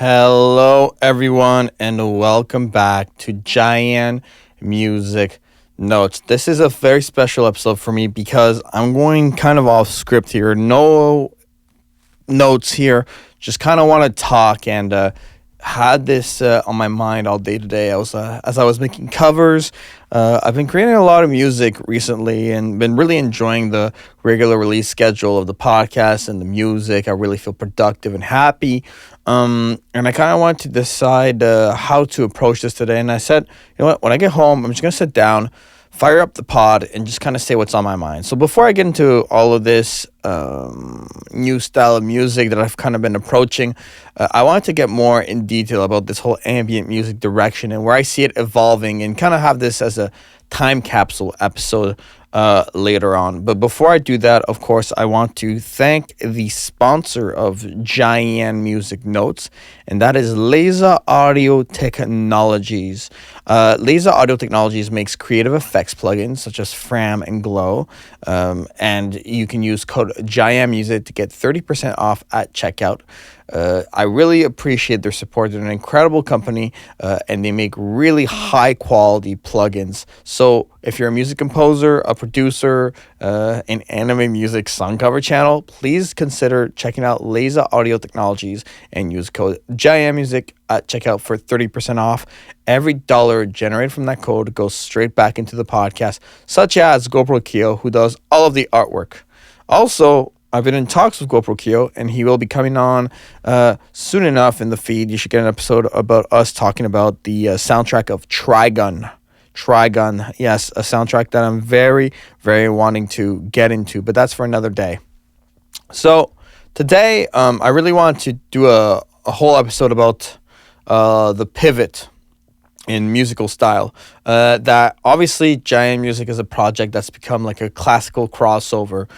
Hello, everyone, and welcome back to JaianMusic Notes. This is a very special episode for me because I'm going kind of off script here. No notes here. Just kind of want to talk and had this on my mind all day today. As I was making covers. I've been creating a lot of music recently and been really enjoying the regular release schedule of the podcast and the music. I really feel productive and happy. And I kind of wanted to decide how to approach this today. And I said, you know what? When I get home, I'm just gonna sit down, fire up the pod, and just kind of say what's on my mind. So before I get into all of this new style of music that I've kind of been approaching, I wanted to get more in detail about this whole ambient music direction and where I see it evolving, and kind of have this as a time capsule episode later on. But before I do that, of course, I want to thank the sponsor of JaianMusic Notes, and that is Laser Audio Technologies. Laser Audio Technologies makes creative effects plugins such as Fram and Glow, and you can use code JaianMusic to get 30% off at checkout. I really appreciate their support. They're an incredible company, and they make really high quality plugins. So if you're a music composer, a producer, an anime music song cover channel, please consider checking out Laser Audio Technologies and use code JaianMusic at checkout for 30% off. Every dollar generated from that code goes straight back into the podcast, such as GoPro Kyo, who does all of the artwork. Also, I've been in talks with GoPro Kyo, and he will be coming on soon enough in the feed. You should get an episode about us talking about the soundtrack of Trigun. Trigun, yes, a soundtrack that I'm very, very wanting to get into, but that's for another day. So today, I really want to do a whole episode about the pivot in musical style. That obviously JaianMusic is a project that's become like a classical crossover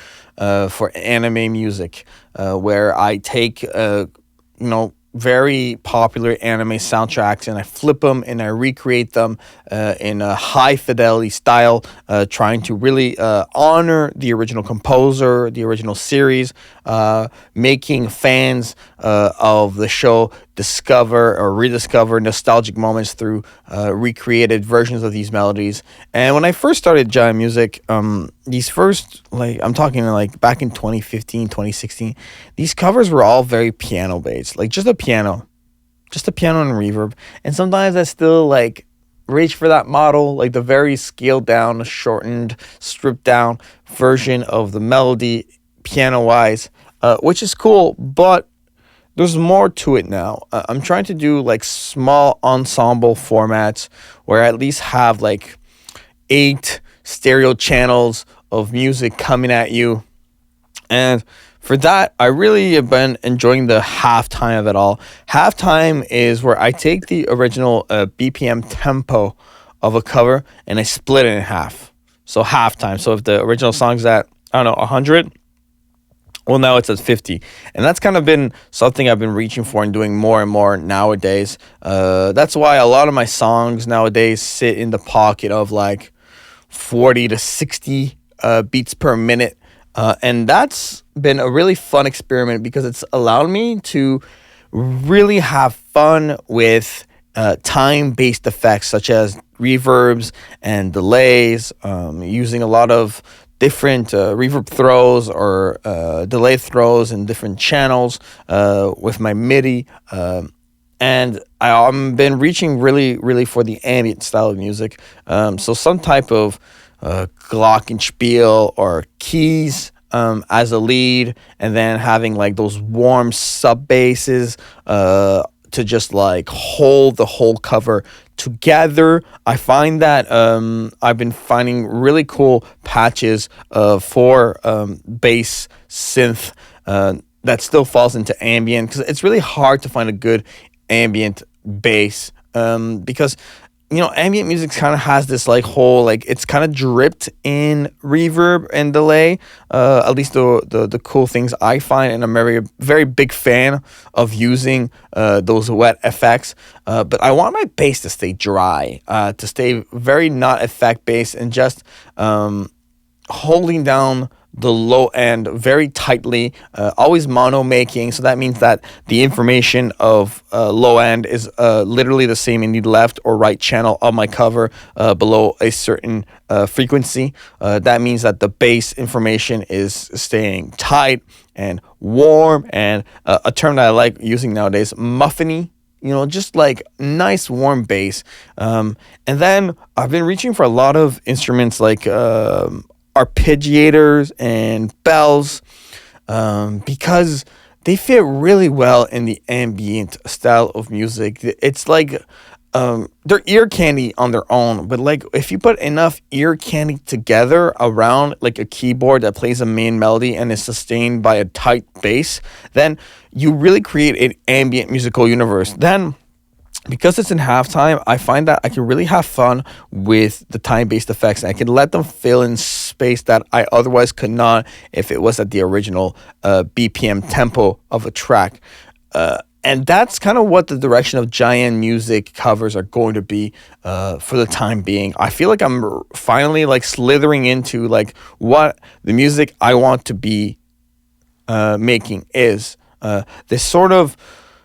for anime music, where I take very popular anime soundtracks and I flip them and I recreate them in a high fidelity style, trying to really honor the original composer, the original series, making fans of the show discover or rediscover nostalgic moments through recreated versions of these melodies. And when I first started JaianMusic, these first, I'm talking like back in 2015, 2016, these covers were all very piano based, like just a piano and reverb. And sometimes I still reach for that model, like the very scaled down, shortened, stripped down version of the melody piano wise, which is cool, but there's more to it now. I'm trying to do small ensemble formats where I at least have 8 stereo channels of music coming at you. And for that, I really have been enjoying the halftime of it all. Halftime is where I take the original BPM tempo of a cover and I split it in half. So halftime. So if the original song's at, 100, well, now it's at 50. And that's kind of been something I've been reaching for and doing more and more nowadays. That's why a lot of my songs nowadays sit in the pocket of 40 to 60 beats per minute. And that's been a really fun experiment because it's allowed me to really have fun with time-based effects such as reverbs and delays, using a lot of different reverb throws or delay throws in different channels with my MIDI. And I've been reaching really, really for the ambient style of music. So some type of glockenspiel or keys as a lead, and then having those warm sub basses to just hold the whole cover together. I find that I've been finding really cool patches for bass synth that still falls into ambient, because it's really hard to find a good ambient bass, because ambient music kind of has this whole it's kind of dripped in reverb and delay, at least the cool things I find, and I'm very, very big fan of using those wet effects, but I want my bass to stay dry, to stay very not effect based, and just holding down the low end very tightly, always mono making. So that means that the information of low end is literally the same in the left or right channel of my cover below a certain frequency. That means that the bass information is staying tight and warm, and a term that I like using nowadays, muffiny. Just like nice warm bass. And then I've been reaching for a lot of instruments like arpeggiators and bells, because they fit really well in the ambient style of music. It's like they're ear candy on their own, but like if you put enough ear candy together around like a keyboard that plays a main melody and is sustained by a tight bass, then you really create an ambient musical universe. Then, because it's in halftime, I find that I can really have fun with the time-based effects. I can let them fill in space that I otherwise could not if it was at the original BPM tempo of a track. And that's kind of what the direction of JaianMusic covers are going to be for the time being. I feel like I'm finally like slithering into like what the music I want to be making is. This sort of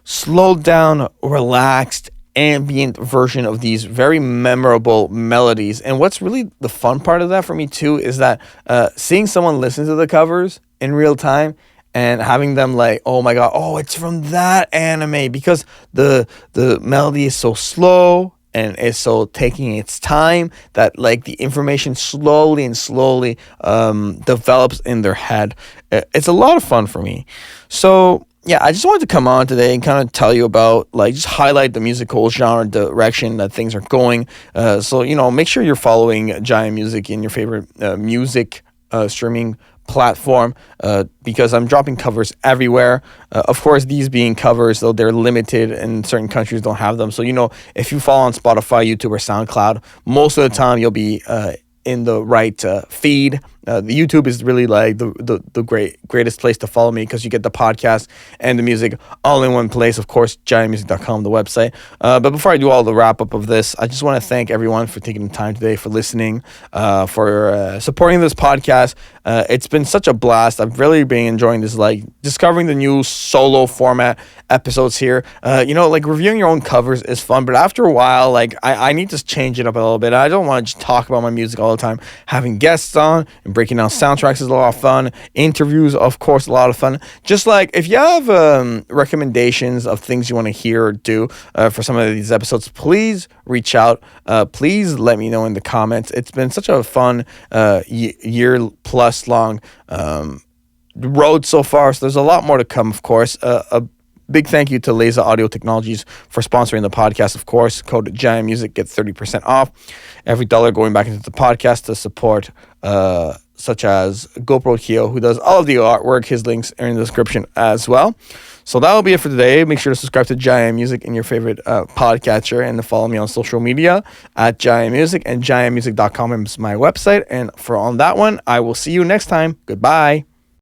slowed down, relaxed, ambient version of these very memorable melodies. And what's really the fun part of that for me too is that seeing someone listen to the covers in real time and having them like, oh my god, oh, it's from that anime, because the melody is so slow and it's so taking its time that like the information slowly develops in their head. It's a lot of fun for me. So yeah, I just wanted to come on today and kind of tell you about, like, just highlight the musical genre direction that things are going. So, make sure you're following JaianMusic in your favorite music streaming platform, because I'm dropping covers everywhere. Of course, these being covers, though, they're limited and certain countries don't have them. So, if you follow on Spotify, YouTube, or SoundCloud, most of the time you'll be in the right feed. The YouTube is really like the greatest place to follow me, because you get the podcast and the music all in one place. Of course, JaianMusic.com, the website. But before I do all the wrap up of this, I just want to thank everyone for taking the time today, for listening, for supporting this podcast. It's been such a blast. I've really been enjoying this, like discovering the new solo format episodes here. Like reviewing your own covers is fun, but after a while, like I need to change it up a little bit. I don't want to just talk about my music all the time. Having guests on and breaking down soundtracks is a lot of fun. Interviews, of course, a lot of fun. Just like if you have recommendations of things you want to hear or do for some of these episodes, please reach out. Please let me know in the comments. It's been such a fun year plus long road so far, so there's a lot more to come, of course. A big thank you to Laser Audio Technologies for sponsoring the podcast, of course. Code JaianMusic, get 30% off. Every dollar going back into the podcast to support such as GoPro Kyo, who does all of the artwork. His links are in the description as well. So that will be it for today. Make sure to subscribe to JaianMusic in your favorite podcatcher, and to follow me on social media at JaianMusic, and JaianMusic.com is my website. And for on that one, I will see you next time. Goodbye.